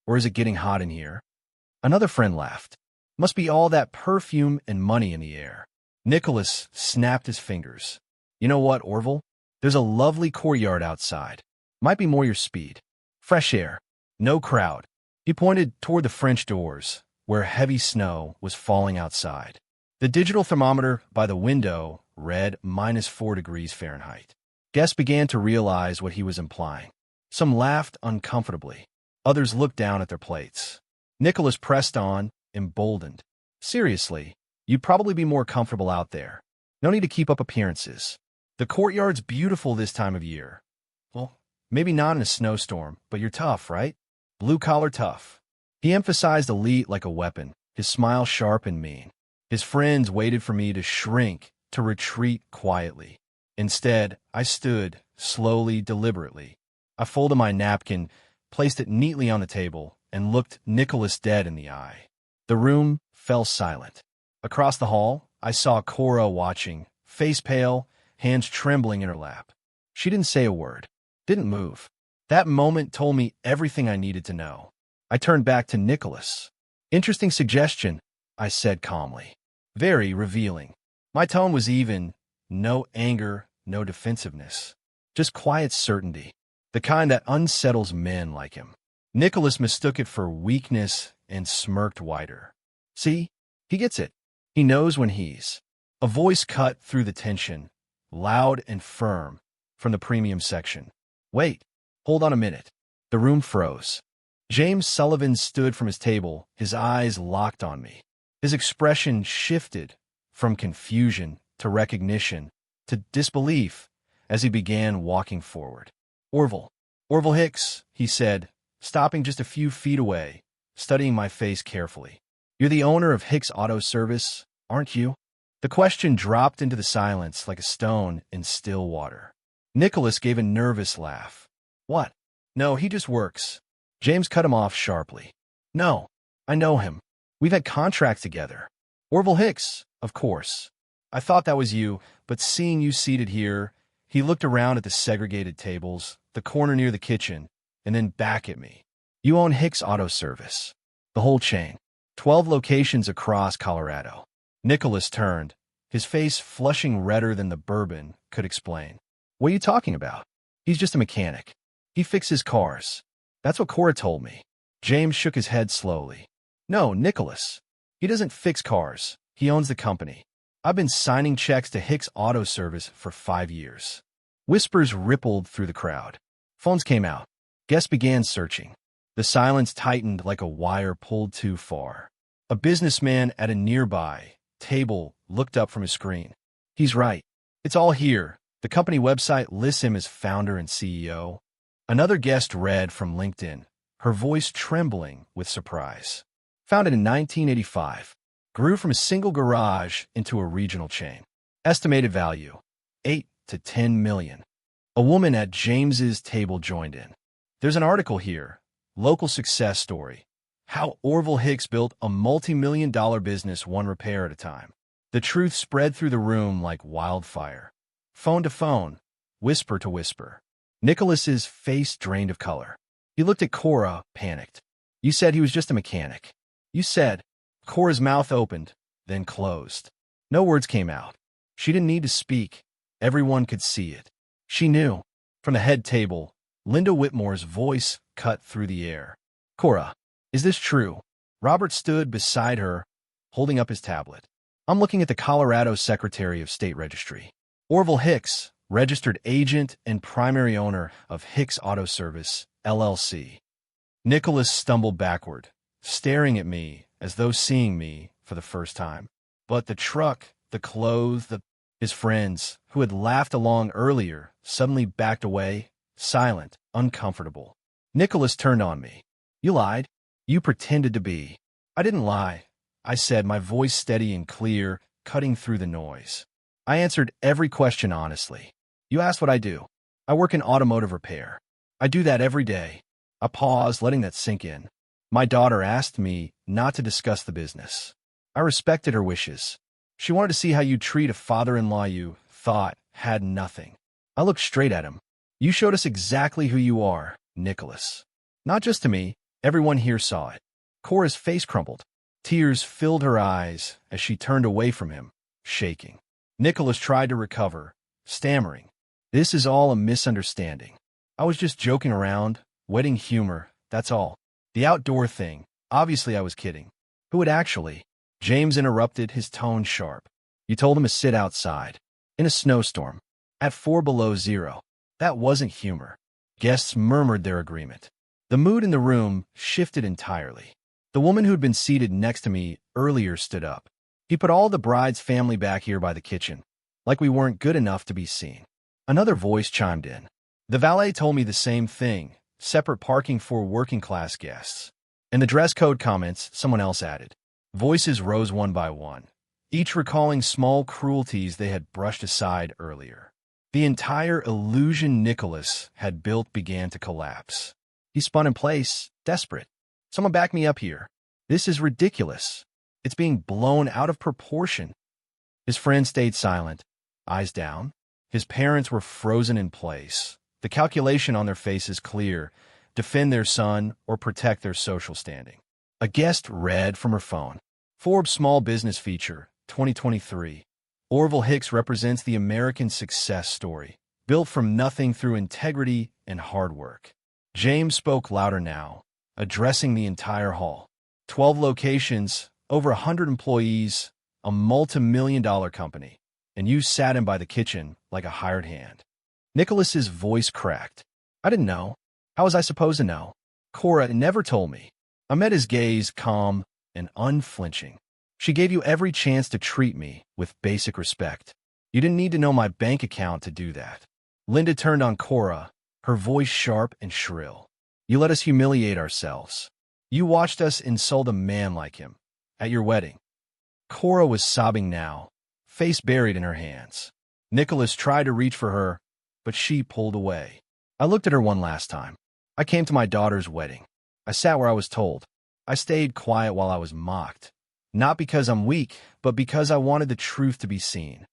or is it getting hot in here?" Another friend laughed. "Must be all that perfume and money in the air." Nicholas snapped his fingers. "You know what, Orville? There's a lovely courtyard outside. Might be more your speed. Fresh air. No crowd." He pointed toward the French doors, where heavy snow was falling outside. The digital thermometer by the window read -4 degrees Fahrenheit. Guests began to realize what he was implying. Some laughed uncomfortably. Others looked down at their plates. Nicholas pressed on, emboldened. "Seriously, you'd probably be more comfortable out there. No need to keep up appearances. The courtyard's beautiful this time of year. Well, maybe not in a snowstorm, but you're tough, right? Blue-collar tough." He emphasized elite like a weapon, his smile sharp and mean. His friends waited for me to shrink, to retreat quietly. Instead, I stood, slowly, deliberately. I folded my napkin, placed it neatly on the table, and looked Nicholas dead in the eye. The room fell silent. Across the hall, I saw Cora watching, face pale, hands trembling in her lap. She didn't say a word, didn't move. That moment told me everything I needed to know. I turned back to Nicholas. "Interesting suggestion," I said calmly. "Very revealing." My tone was even, no anger, no defensiveness. Just quiet certainty, the kind that unsettles men like him. Nicholas mistook it for weakness and smirked wider. "See? He gets it. He knows when he's..." A voice cut through the tension, loud and firm, from the premium section. "Wait, hold on a minute." The room froze. James Sullivan stood from his table, his eyes locked on me. His expression shifted from confusion to recognition to disbelief as he began walking forward. Orville Hicks," he said, stopping just a few feet away, studying my face carefully. "You're the owner of Hicks Auto Service, aren't you?" The question dropped into the silence like a stone in still water. Nicholas gave a nervous laugh. "What? No, he just works. James cut him off sharply. No, I know him. We've had contracts together. Orville Hicks, of course. I thought that was you, but seeing you seated here, he looked around at the segregated tables, the corner near the kitchen, and then back at me. You own Hicks Auto Service. The whole chain. 12 locations across Colorado. Nicholas turned, his face flushing redder than the bourbon could explain. What are you talking about? He's just a mechanic. He fixes cars. That's what Cora told me. James shook his head slowly. No, Nicholas. He doesn't fix cars. He owns the company. I've been signing checks to Hicks Auto Service for 5 years. Whispers rippled through the crowd. Phones came out. Guests began searching. The silence tightened like a wire pulled too far. A businessman at a nearby table looked up from his screen. He's right. It's all here. The company website lists him as founder and CEO. Another guest read from LinkedIn, her voice trembling with surprise. Founded in 1985, grew from a single garage into a regional chain. Estimated value, 8 to 10 million. A woman at James's table joined in. There's an article here, local success story, how Orville Hicks built a multi-million-dollar business one repair at a time. The truth spread through the room like wildfire. Phone to phone, whisper to whisper. Nicholas's face drained of color. He looked at Cora, panicked. You said he was just a mechanic. You said. Cora's mouth opened, then closed. No words came out. She didn't need to speak. Everyone could see it. She knew. From the head table, Linda Whitmore's voice cut through the air. Cora, is this true? Robert stood beside her, holding up his tablet. I'm looking at the Colorado Secretary of State Registry. Orville Hicks, registered agent and primary owner of Hicks Auto Service, LLC. Nicholas stumbled backward, staring at me as though seeing me for the first time. But the truck, the clothes, his friends, who had laughed along earlier, suddenly backed away, silent, uncomfortable. Nicholas turned on me. You lied. You pretended to be. I didn't lie, I said, my voice steady and clear, cutting through the noise. I answered every question honestly. You asked what I do. I work in automotive repair. I do that every day. I paused, letting that sink in. My daughter asked me not to discuss the business. I respected her wishes. She wanted to see how you treat a father-in-law you thought had nothing. I looked straight at him. You showed us exactly who you are, Nicholas. Not just to me, everyone here saw it. Cora's face crumpled. Tears filled her eyes as she turned away from him, shaking. Nicholas tried to recover, stammering. This is all a misunderstanding. I was just joking around, wedding humor, that's all. The outdoor thing, obviously I was kidding. Who would actually? James interrupted, his tone sharp. You told him to sit outside, in a snowstorm, at 4 below zero. That wasn't humor. Guests murmured their agreement. The mood in the room shifted entirely. The woman who'd been seated next to me earlier stood up. He put all the bride's family back here by the kitchen, like we weren't good enough to be seen. Another voice chimed in. The valet told me the same thing, separate parking for working-class guests. In the dress code comments, someone else added. Voices rose one by one, each recalling small cruelties they had brushed aside earlier. The entire illusion Nicholas had built began to collapse. He spun in place, desperate. Someone back me up here. This is ridiculous. It's being blown out of proportion. His friend stayed silent, eyes down. His parents were frozen in place, the calculation on their faces clear, defend their son or protect their social standing. A guest read from her phone. Forbes Small Business Feature, 2023. Orville Hicks represents the American success story, built from nothing through integrity and hard work. James spoke louder now, addressing the entire hall. 12 locations, over 100 employees, a multi-million-dollar company, and you sat him by the kitchen like a hired hand. Nicholas's voice cracked. I didn't know. How was I supposed to know? Cora never told me. I met his gaze, calm and unflinching. She gave you every chance to treat me with basic respect. You didn't need to know my bank account to do that. Linda turned on Cora, her voice sharp and shrill. You let us humiliate ourselves. You watched us insult a man like him at your wedding. Cora was sobbing now, face buried in her hands. Nicholas tried to reach for her, but she pulled away. I looked at her one last time. I came to my daughter's wedding. I sat where I was told. I stayed quiet while I was mocked. Not because I'm weak, but because I wanted the truth to be seen.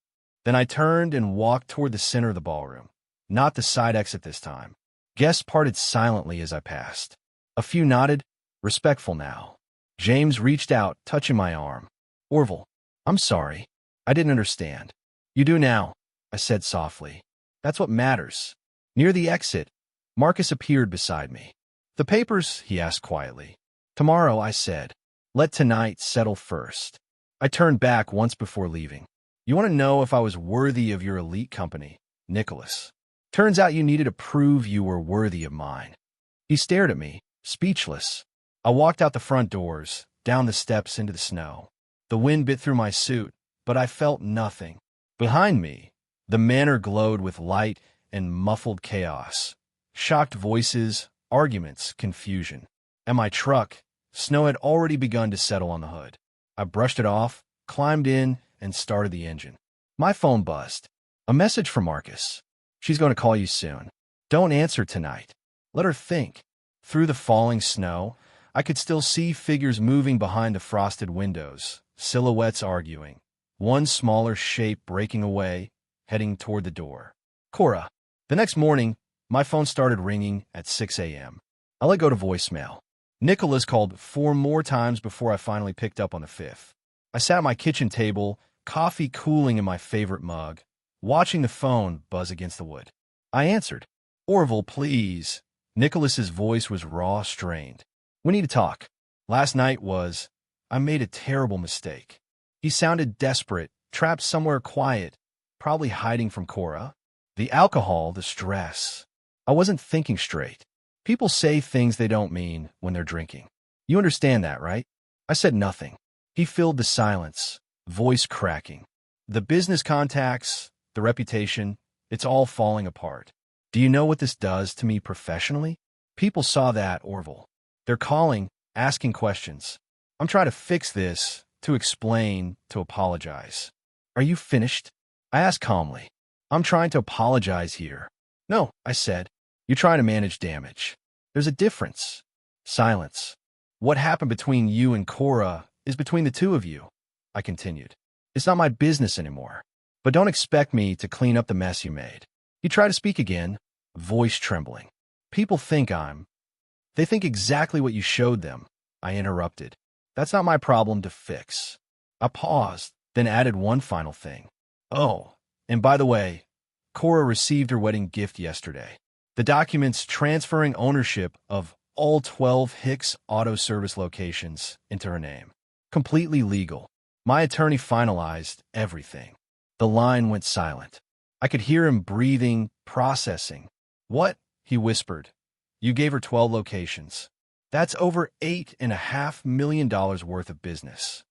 Then I turned and walked toward the center of the ballroom. Not the side exit this time. Guests parted silently as I passed. A few nodded, respectful now. James reached out, touching my arm. Orville, I'm sorry. I didn't understand. You do now, I said softly. That's what matters. Near the exit, Marcus appeared beside me. The papers, he asked quietly. Tomorrow, I said. Let tonight settle first. I turned back once before leaving. You want to know if I was worthy of your elite company, Nicholas? Turns out you needed to prove you were worthy of mine. He stared at me, speechless. I walked out the front doors, down the steps into the snow. The wind bit through my suit, but I felt nothing. Behind me, the manor glowed with light and muffled chaos. Shocked voices, arguments, confusion. At my truck, snow had already begun to settle on the hood. I brushed it off, climbed in, and started the engine. My phone buzzed. A message from Marcus. She's going to call you soon. Don't answer tonight. Let her think. Through the falling snow, I could still see figures moving behind the frosted windows, silhouettes arguing. One smaller shape breaking away, heading toward the door. Cora. The next morning, my phone started ringing at 6 a.m. I let go to voicemail. Nicholas called 4 more times before I finally picked up on the 5th. I sat at my kitchen table, coffee cooling in my favorite mug, watching the phone buzz against the wood. I answered. Orville, please. Nicholas's voice was raw, strained. We need to talk. Last night was... I made a terrible mistake. He sounded desperate, trapped somewhere quiet, probably hiding from Cora. The alcohol, the stress. I wasn't thinking straight. People say things they don't mean when they're drinking. You understand that, right? I said nothing. He filled the silence, voice cracking. The business contacts, the reputation, it's all falling apart. Do you know what this does to me professionally? People saw that, Orville. They're calling, asking questions. I'm trying to fix this, to explain, to apologize. Are you finished? I asked calmly. I'm trying to apologize here. No, I said. You're trying to manage damage. There's a difference. Silence. What happened between you and Cora is between the two of you, I continued. It's not my business anymore. But don't expect me to clean up the mess you made. He tried to speak again, voice trembling. People think They think exactly what you showed them, I interrupted. That's not my problem to fix. I paused, then added one final thing. Oh, and by the way, Cora received her wedding gift yesterday. The documents transferring ownership of all 12 Hicks Auto Service locations into her name. Completely legal. My attorney finalized everything. The line went silent. I could hear him breathing, processing. What? He whispered. You gave her 12 locations. That's over $8.5 million worth of business.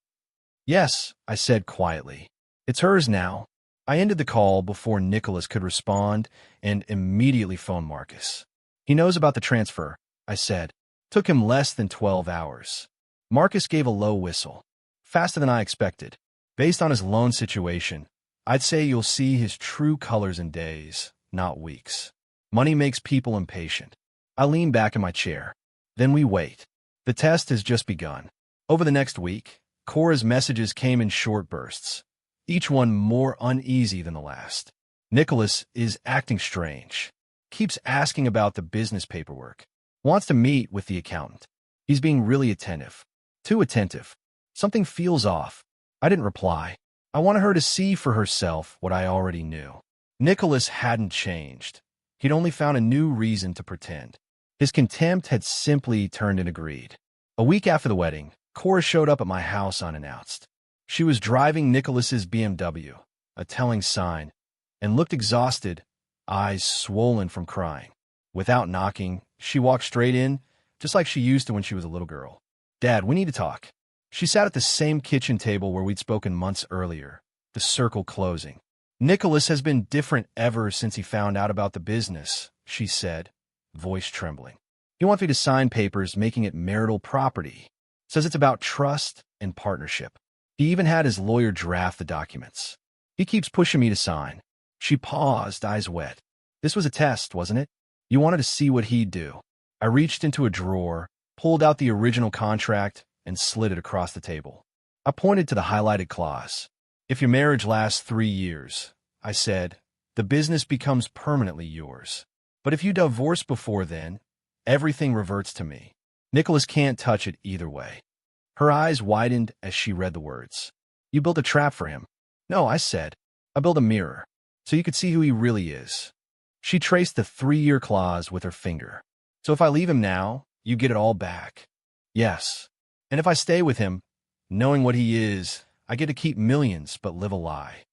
Yes, I said quietly. It's hers now. I ended the call before Nicholas could respond and immediately phoned Marcus. He knows about the transfer, I said. Took him less than 12 hours. Marcus gave a low whistle. Faster than I expected. Based on his loan situation, I'd say you'll see his true colors in days, not weeks. Money makes people impatient. I lean back in my chair. Then we wait. The test has just begun. Over the next week, Cora's messages came in short bursts, each one more uneasy than the last. Nicholas is acting strange. Keeps asking about the business paperwork. Wants to meet with the accountant. He's being really attentive. Too attentive. Something feels off. I didn't reply. I wanted her to see for herself what I already knew. Nicholas hadn't changed. He'd only found a new reason to pretend. His contempt had simply turned into greed. A week after the wedding, Cora showed up at my house unannounced. She was driving Nicholas's BMW, a telling sign, and looked exhausted, eyes swollen from crying. Without knocking, she walked straight in, just like she used to when she was a little girl. Dad, we need to talk. She sat at the same kitchen table where we'd spoken months earlier, the circle closing. Nicholas has been different ever since he found out about the business, she said, voice trembling. He wants me to sign papers making it marital property. Says it's about trust and partnership. He even had his lawyer draft the documents. He keeps pushing me to sign. She paused, eyes wet. This was a test, wasn't it? You wanted to see what he'd do. I reached into a drawer, pulled out the original contract, and slid it across the table. I pointed to the highlighted clause. If your marriage lasts 3 years, I said, the business becomes permanently yours. But if you divorce before then, everything reverts to me. Nicholas can't touch it either way. Her eyes widened as she read the words. You built a trap for him. No, I said. I built a mirror, so you could see who he really is. She traced the 3-year clause with her finger. So if I leave him now, you get it all back. Yes. And if I stay with him, knowing what he is, I get to keep millions but live a lie.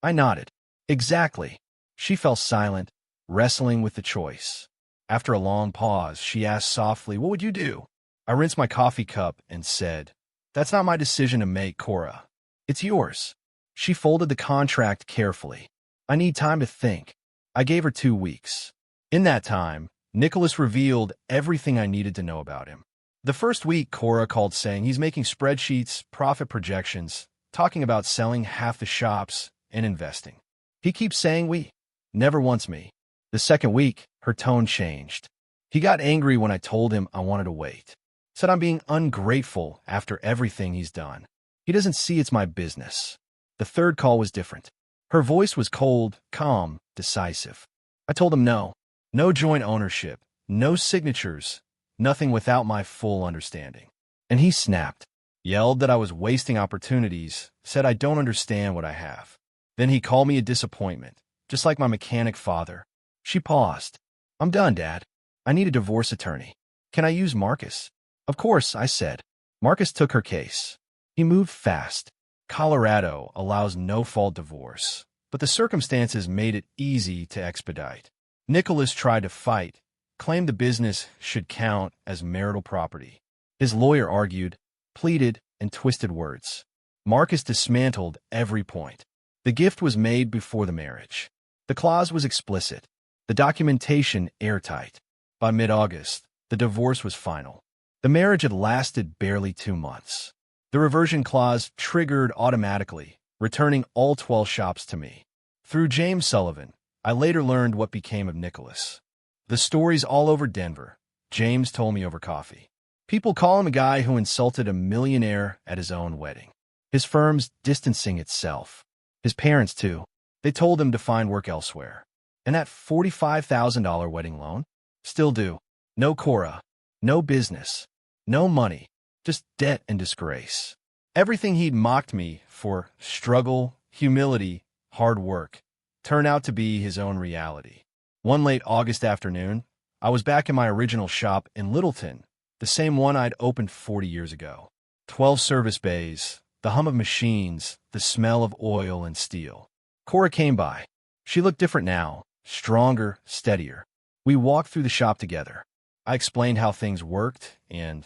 I nodded. Exactly. She fell silent, wrestling with the choice. After a long pause, she asked softly, what would you do? I rinsed my coffee cup and said, that's not my decision to make, Cora. It's yours. She folded the contract carefully. I need time to think. I gave her 2 weeks. In that time, Nicholas revealed everything I needed to know about him. The first week, Cora called saying he's making spreadsheets, profit projections, talking about selling half the shops, and investing. He keeps saying we, never once me. The second week, her tone changed. He got angry when I told him I wanted to wait. Said I'm being ungrateful after everything he's done. He doesn't see it's my business. The third call was different. Her voice was cold, calm, decisive. I told him no. No joint ownership. No signatures. Nothing without my full understanding. And he snapped. Yelled that I was wasting opportunities. Said I don't understand what I have. Then he called me a disappointment, just like my mechanic father. She paused. I'm done, Dad. I need a divorce attorney. Can I use Marcus? Of course, I said. Marcus took her case. He moved fast. Colorado allows no-fault divorce, but the circumstances made it easy to expedite. Nicholas tried to fight, claimed the business should count as marital property. His lawyer argued, pleaded, and twisted words. Marcus dismantled every point. The gift was made before the marriage. The clause was explicit. The documentation airtight. By mid-August, the divorce was final. The marriage had lasted barely 2 months. The reversion clause triggered automatically, returning all 12 shops to me. Through James Sullivan, I later learned what became of Nicholas. The story's all over Denver. James told me over coffee. People call him a guy who insulted a millionaire at his own wedding. His firm's distancing itself. His parents, too. They told him to find work elsewhere. And that $45,000 wedding loan? Still due. No Cora. No business. No money. Just debt and disgrace. Everything he'd mocked me for struggle, humility, hard work turned out to be his own reality. One late August afternoon, I was back in my original shop in Littleton, the same one I'd opened 40 years ago. 12 service bays, the hum of machines, the smell of oil and steel. Cora came by. She looked different now, stronger, steadier. We walked through the shop together. I explained how things worked, and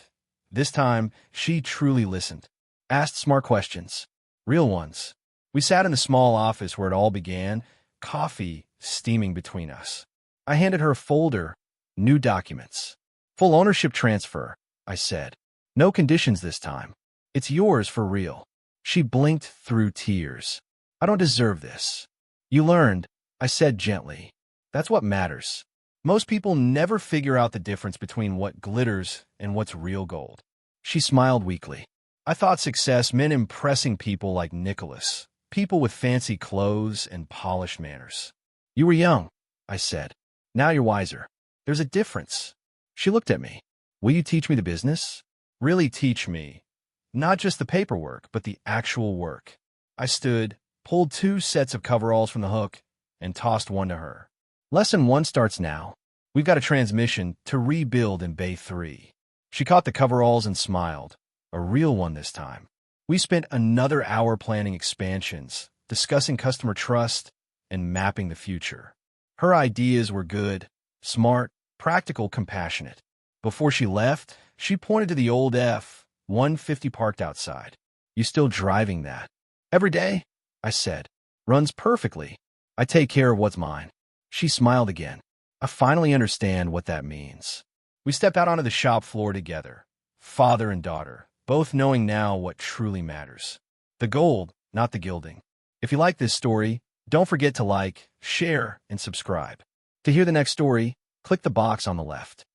this time, she truly listened. Asked smart questions. Real ones. We sat in the small office where it all began, coffee steaming between us. I handed her a folder, new documents. Full ownership transfer, I said. No conditions this time. It's yours for real. She blinked through tears. I don't deserve this. You learned, I said gently. That's what matters. Most people never figure out the difference between what glitters and what's real gold. She smiled weakly. I thought success meant impressing people like Nicholas, people with fancy clothes and polished manners. You were young, I said. Now you're wiser. There's a difference. She looked at me. Will you teach me the business? Really teach me. Not just the paperwork, but the actual work. I stood, pulled 2 sets of coveralls from the hook, and tossed one to her. Lesson 1 starts now. We've got a transmission to rebuild in Bay 3. She caught the coveralls and smiled. A real one this time. We spent another hour planning expansions, discussing customer trust, and mapping the future. Her ideas were good, smart, practical, compassionate. Before she left, she pointed to the old F-150 parked outside. You still driving that? Every day, I said. Runs perfectly. I take care of what's mine. She smiled again. I finally understand what that means. We stepped out onto the shop floor together, father and daughter, both knowing now what truly matters. The gold, not the gilding. If you like this story, don't forget to like, share, and subscribe. To hear the next story, click the box on the left.